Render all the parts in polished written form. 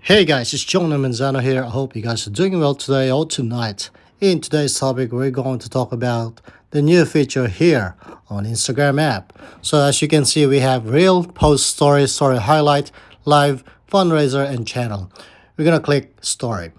Hey guys, it's John Manzano here. I hope you guys are doing well today or tonight. In today's topic, we're going to talk about the new feature here on Instagram app. So as you can see, we have Reel, Post, Story, Story Highlight, Live, Fundraiser, and Channel. We're going to click Story.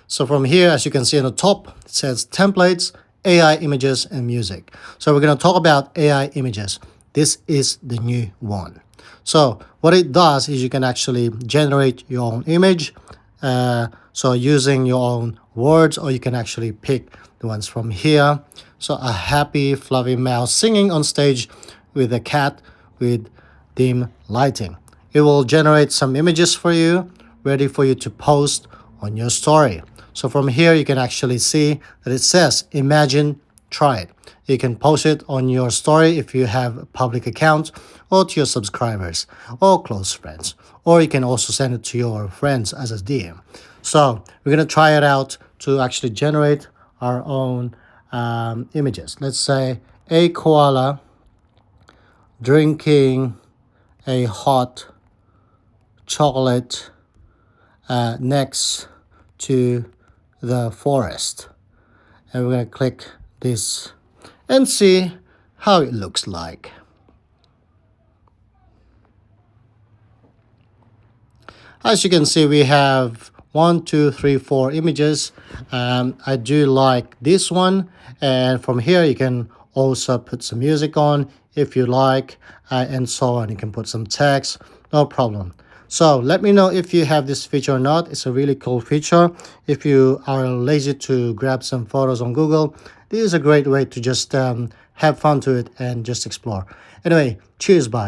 So from here, as you can see on the top, it says Templates, AI Images, and Music. So we're going to talk about AI Images. This is the new one. So what it does is you can actually generate your own image. So using your own words, or you can actually pick the ones from here. So a happy fluffy mouse singing on stage with a cat with dim lighting. It will generate some images for you, ready for you to post on your story. So from here, you can actually see that it says, imagine, try it. You can post it on your story if you have a public account, or to your subscribers or close friends. Or you can also send it to your friends as a DM. So we're going to try it out to actually generate our own images. Let's say a koala drinking a hot chocolate next to the forest. And we're going to click this and see how it looks like. As you can see, we have 1, 2, 3, 4 images. I do like this one, and from here you can also put some music on if you like, and so on. You can put some text, no problem. So let me know if you have this feature or not. It's a really cool feature. If you are lazy to grab some photos on Google, this is a great way to just have fun to it and just explore. Anyway, cheers, bye.